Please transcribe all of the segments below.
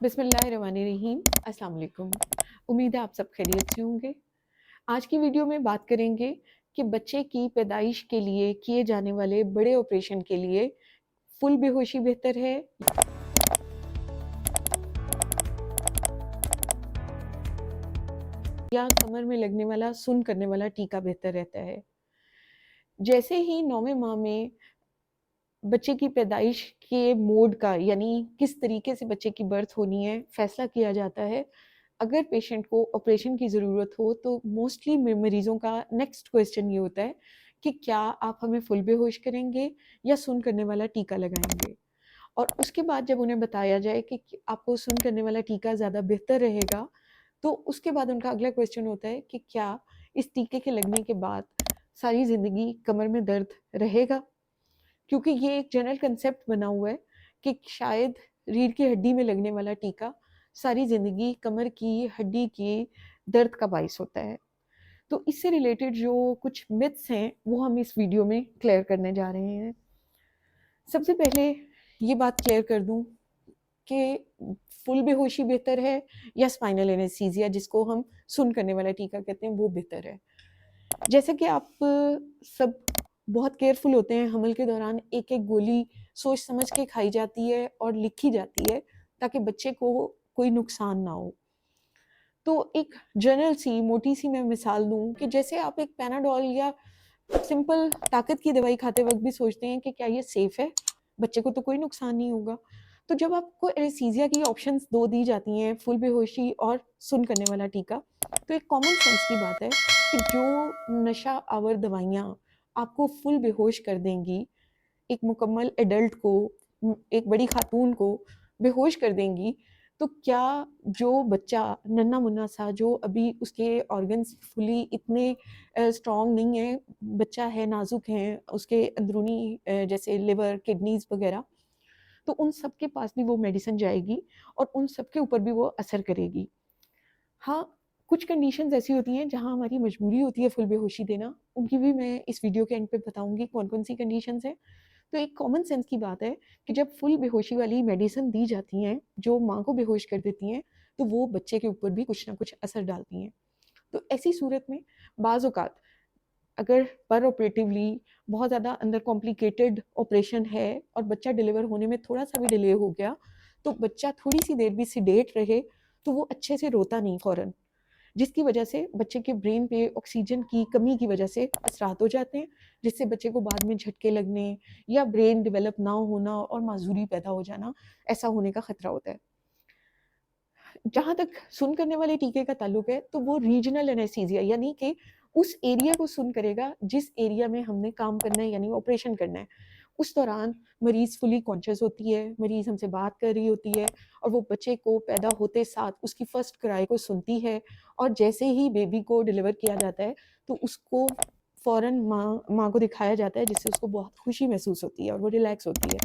बिस्मिल्लाहिर्रहमानिर्रहीम। अस्सलाम वालेकुम। उम्मीद है आप सब खैरियत से होंगे। आज की वीडियो में बात करेंगे कि बच्चे की पैदाइश के लिए किए जाने वाले बड़े ऑपरेशन के लिए फुल बेहोशी बेहतर है या कमर में लगने वाला सुन्न करने वाला टीका बेहतर रहता है। जैसे ही 9वें माह में बच्चे की पैदाइश के मोड का यानी किस तरीके से बच्चे की बर्थ होनी है फैसला किया जाता है। अगर पेशेंट को ऑपरेशन की ज़रूरत हो तो मोस्टली मरीज़ों का नेक्स्ट क्वेश्चन ये होता है कि क्या आप हमें फुल बेहोश करेंगे या सुन्न करने वाला टीका लगाएंगे। और उसके बाद जब उन्हें बताया जाए कि आपको सुन्न करने वाला टीका ज़्यादा बेहतर रहेगा, तो उसके बाद उनका अगला क्वेश्चन होता है कि क्या इस टीके के लगने के बाद सारी ज़िंदगी कमर में दर्द रहेगा? क्योंकि ये एक जनरल कंसेप्ट बना हुआ है कि शायद रीढ़ की हड्डी में लगने वाला टीका सारी ज़िंदगी कमर की हड्डी की दर्द का बाइस होता है। तो इससे रिलेटेड जो कुछ मिथ्स हैं वो हम इस वीडियो में क्लियर करने जा रहे हैं। सबसे पहले ये बात क्लियर कर दूं कि फुल बेहोशी बेहतर है या स्पाइनल एनेस्थीसिया जिसको हम सुन्न करने वाला टीका कहते हैं वो बेहतर है। जैसे कि आप सब बहुत केयरफुल होते हैं, हमल के दौरान एक एक गोली सोच समझ के खाई जाती है और लिखी जाती है ताकि बच्चे को कोई नुकसान ना हो। तो एक जनरल सी मोटी सी मैं मिसाल दूं कि जैसे आप एक पैनाडोल या सिंपल ताकत की दवाई खाते वक्त भी सोचते हैं कि क्या ये सेफ है, बच्चे को तो कोई नुकसान नहीं होगा। तो जब आपको एनेस्थीसिया की ऑप्शंस दो दी जाती हैं, फुल बेहोशी और सुन्न करने वाला टीका, तो एक कॉमन सेंस की बात है कि जो नशा आवर दवाइयाँ आपको फुल बेहोश कर देंगी, एक मुकम्मल एडल्ट को, एक बड़ी खातून को बेहोश कर देंगी, तो क्या जो बच्चा नन्हा मुन्ना सा जो अभी उसके ऑर्गन्स फुली इतने स्ट्रॉन्ग नहीं है, बच्चा है, नाजुक है, उसके अंदरूनी जैसे लिवर, किडनीज वगैरह, तो उन सब के पास भी वो मेडिसिन जाएगी और उन सब के ऊपर भी वो असर करेगी। हाँ, कुछ कंडीशंस ऐसी होती हैं जहाँ हमारी मजबूरी होती है फुल बेहोशी देना, उनकी भी मैं इस वीडियो के एंड पे बताऊंगी कौन कौन सी कंडीशंस हैं। तो एक कॉमन सेंस की बात है कि जब फुल बेहोशी वाली मेडिसिन दी जाती हैं जो माँ को बेहोश कर देती हैं, तो वो बच्चे के ऊपर भी कुछ ना कुछ असर डालती हैं। तो ऐसी सूरत में बाज़ औक़ात अगर पर ऑपरेटिवली बहुत ज़्यादा अंदर कॉम्प्लिकेटेड ऑपरेशन है और बच्चा डिलीवर होने में थोड़ा सा भी डिले हो गया, तो बच्चा थोड़ी सी देर भी सीडेट रहे तो वो अच्छे से रोता नहीं फ़ौरन, जिसकी वजह से बच्चे के ब्रेन पे ऑक्सीजन की कमी की वजह से असरात हो जाते हैं, जिससे बच्चे को बाद में झटके लगने या ब्रेन डेवलप ना होना और माजूरी पैदा हो जाना, ऐसा होने का खतरा होता है। जहाँ तक सुन्न करने वाले टीके का ताल्लुक है, तो वो रीजनल एनेस्थीसिया यानी कि उस एरिया को सुन्न करेगा जिस एरिया में हमने काम करना है यानी ऑपरेशन करना है। उस दौरान मरीज़ फुली कॉन्शियस होती है, मरीज़ हमसे बात कर रही होती है और वो बच्चे को पैदा होते साथ उसकी फर्स्ट क्राई को सुनती है और जैसे ही बेबी को डिलीवर किया जाता है, तो उसको फ़ौरन माँ को दिखाया जाता है जिससे उसको बहुत खुशी महसूस होती है और वो रिलैक्स होती है।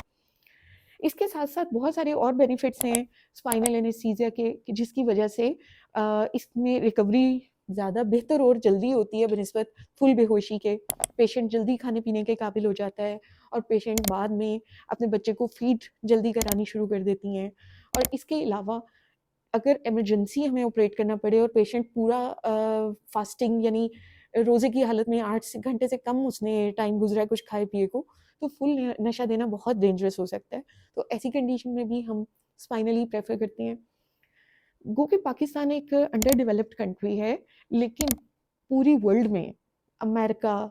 इसके साथ-साथ बहुत सारे और बेनिफिट्स हैं स्पाइनल एनेस्थीसिया के कि जिसकी वजह से इसमें रिकवरी ज़्यादा बेहतर और जल्दी होती है बनिस्बत फुल बेहोशी के। पेशेंट जल्दी खाने-पीने के काबिल हो जाता है और पेशेंट बाद में अपने बच्चे को फ़ीड जल्दी करानी शुरू कर देती हैं। और इसके अलावा अगर इमरजेंसी हमें ऑपरेट करना पड़े और पेशेंट पूरा फास्टिंग यानी रोज़े की हालत में 8 से घंटे से कम उसने टाइम गुज़रा है कुछ खाए-पिए को, तो फुल नशा देना बहुत डेंजरस हो सकता है। तो ऐसी कंडीशन में भी हम स्पाइनली प्रेफ़र करते हैं। गो कि पाकिस्तान एक अंडर डेवलप्ड कंट्री है, लेकिन पूरी वर्ल्ड में अमेरिका,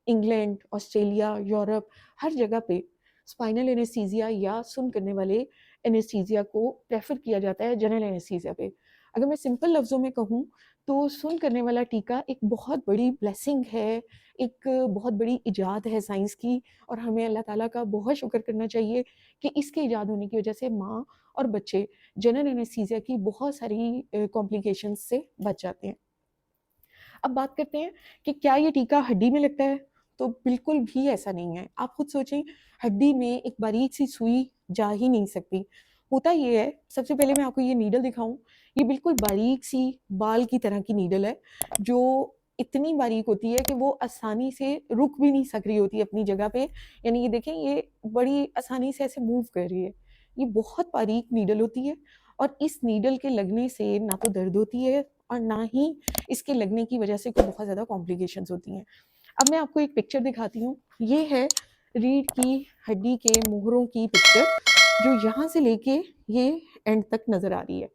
इंग्लैंड, ऑस्ट्रेलिया, यूरोप हर जगह पे स्पाइनल एनेस्थीसिया या सुन्न करने वाले एनेस्थीसिया को प्रेफ़र किया जाता है जनरल एनेस्थीसिया पे। अगर मैं सिंपल लफ्ज़ों में कहूँ तो सुन्न करने वाला टीका एक बहुत बड़ी ब्लेसिंग है, एक बहुत बड़ी इजाद है साइंस की और हमें अल्लाह ताला का बहुत शुक्र करना चाहिए कि इसके इजाद होने की वजह से माँ और बच्चे जनरल एनेस्थीसिया की बहुत सारी कॉम्प्लिकेशंस से बच जाते हैं। अब बात करते हैं कि क्या ये टीका हड्डी में लगता है? तो बिल्कुल भी ऐसा नहीं है। आप खुद सोचें, हड्डी में एक बारीक-सी सुई जा ही नहीं सकती। होता ये है, सबसे पहले मैं आपको ये नीडल दिखाऊँ, ये बिल्कुल बारीक-सी बाल की तरह की नीडल है, जो इतनी बारीक होती है कि वो आसानी से रुक भी नहीं सक रही होती अपनी जगह पे। यानी ये देखें, ये बड़ी आसानी से ऐसे मूव कर रही है। ये बहुत बारीक नीडल होती है और इस नीडल के लगने से ना तो दर्द होती है और ना ही इसके लगने की वजह से कोई बहुत ज़्यादा कॉम्प्लिकेशंस होती हैं। अब मैं आपको एक पिक्चर दिखाती हूँ। ये है रीढ़ की हड्डी के मोहरों की पिक्चर, जो यहाँ से लेके ये एंड तक नज़र आ रही है।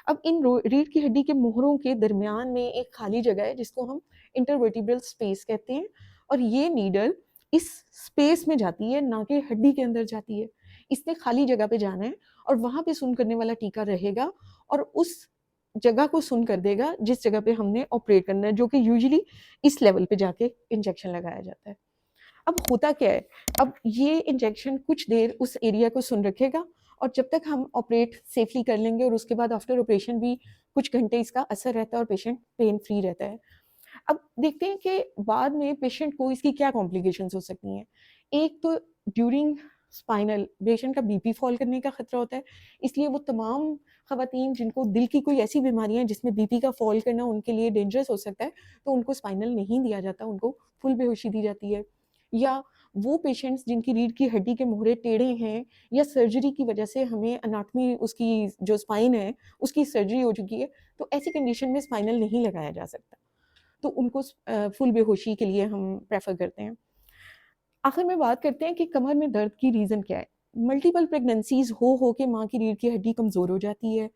अब इन रीढ़ की हड्डी के मोहरों के दरमियान में एक खाली जगह है जिसको हम इंटरवर्टिब्रल स्पेस कहते हैं, और ये नीडल इस स्पेस में जाती है, ना कि हड्डी के अंदर जाती है। इसने खाली जगह पे जाना है और वहाँ पे सुन करने वाला टीका रहेगा और उस जगह को सुन कर देगा जिस जगह पे हमने ऑपरेट करना है, जो कि यूजुअली इस लेवल पे जाके इंजेक्शन लगाया जाता है। अब होता क्या है, अब ये इंजेक्शन कुछ देर उस एरिया को सुन रखेगा और जब तक हम ऑपरेट सेफली कर लेंगे, और उसके बाद आफ्टर ऑपरेशन भी कुछ घंटे इसका असर रहता है और पेशेंट पेन फ्री रहता है। अब देखते हैं कि बाद में पेशेंट को इसकी क्या कॉम्प्लिकेशंस हो सकती हैं। एक तो ड्यूरिंग स्पाइनल पेशेंट का बीपी फॉल करने का खतरा होता है, इसलिए वो तमाम खवातीन जिनको दिल की कोई ऐसी बीमारियां हैं जिसमें बीपी का फॉल करना उनके लिए डेंजरस हो सकता है, तो उनको स्पाइनल नहीं दिया जाता, उनको फुल बेहोशी दी जाती है। या वो पेशेंट्स जिनकी रीढ़ की हड्डी के मोहरे टेढ़े हैं या सर्जरी की वजह से हमें अनाटमी उसकी जो स्पाइन है उसकी सर्जरी हो चुकी है, तो ऐसी कंडीशन में स्पाइनल नहीं लगाया जा सकता, तो उनको फुल बेहोशी के लिए हम प्रेफर करते हैं। आखिर में बात करते हैं कि कमर में दर्द की रीज़न क्या है। मल्टीपल प्रेगनेंसीज हो के माँ की रीढ़ की हड्डी कमज़ोर हो जाती है,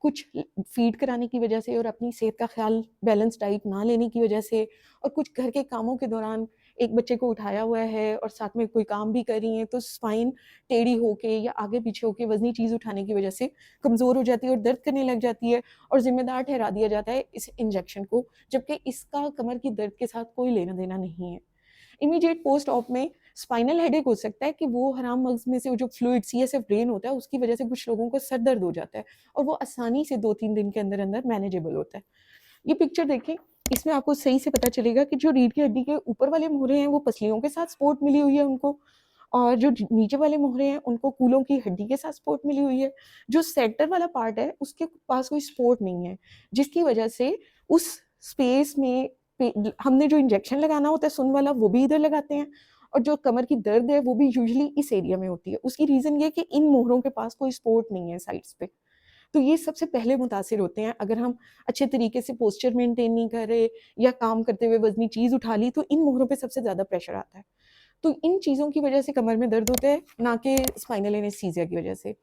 कुछ फीड कराने की वजह से और अपनी सेहत का ख्याल बैलेंस डाइट ना लेने की वजह से, और कुछ घर के कामों के दौरान एक बच्चे को उठाया हुआ है और साथ में कोई काम भी कर रही हैं, तो स्पाइन टेढ़ी होके या आगे पीछे होके वजनी चीज़ उठाने की वजह से कमज़ोर हो जाती है और दर्द करने लग जाती है, और ज़िम्मेदार ठहरा दिया जाता है इस इंजेक्शन को, जबकि इसका कमर की दर्द के साथ कोई लेना देना नहीं है। इमीडिएट पोस्ट ऑप में स्पाइनल हेडेक हो सकता है कि वो हराम मगज में से जो फ्लूइड सीएसएफ ड्रेन होता है उसकी वजह से कुछ लोगों को सर दर्द हो जाता है, और वो आसानी से 2-3 दिन के अंदर अंदर मैनेजेबल होता है। ये पिक्चर देखें, इसमें आपको सही से पता चलेगा कि जो रीढ़ की हड्डी के ऊपर वाले मोहरे हैं वो पसलियों के साथ सपोर्ट मिली हुई है उनको, और जो नीचे वाले मोहरे हैं उनको कूलों की हड्डी के साथ सपोर्ट मिली हुई है। जो सेंटर वाला पार्ट है उसके पास कोई सपोर्ट नहीं है, जिसकी वजह से उस स्पेस में हमने जो इंजेक्शन लगाना होता है सुन वाला वो भी इधर लगाते हैं, और जो कमर की दर्द है वो भी यूजुअली इस एरिया में होती है। उसकी रीज़न ये कि इन मोहरों के पास कोई सपोर्ट नहीं है साइड्स पे, तो ये सबसे पहले मुतासिर होते हैं। अगर हम अच्छे तरीके से पोस्चर मेंटेन नहीं कर रहे या काम करते हुए वजनी चीज़ उठा ली, तो इन मोहरों पे सबसे ज़्यादा प्रेशर आता है। तो इन चीज़ों की वजह से कमर में दर्द होता है, ना कि स्पाइनल एनेस्थीसिया की वजह से।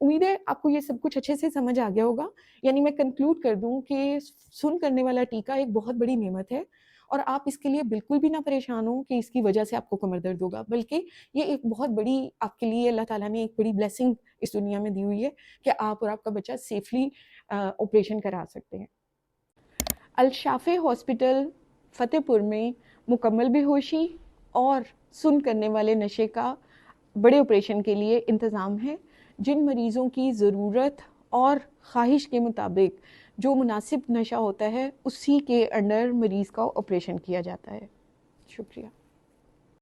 उम्मीद है आपको ये सब कुछ अच्छे से समझ आ गया होगा। यानी मैं कंक्लूड कर दूं कि सुन करने वाला टीका एक बहुत बड़ी नेमत है, और आप इसके लिए बिल्कुल भी ना परेशान हो कि इसकी वजह से आपको कमर दर्द होगा, बल्कि ये एक बहुत बड़ी आपके लिए अल्लाह ताला ने एक बड़ी ब्लेसिंग इस दुनिया में दी हुई है कि आप और आपका बच्चा सेफली ऑपरेशन करा सकते हैं। अल-शाफ़े हॉस्पिटल फ़तेहपुर में मुकम्मल बेहोशी और सुन करने वाले नशे का बड़े ऑपरेशन के लिए इंतज़ाम है। जिन मरीज़ों की ज़रूरत और ख्वाहिश के मुताबिक जो मुनासिब नशा होता है उसी के अंडर मरीज़ का ऑपरेशन किया जाता है। शुक्रिया।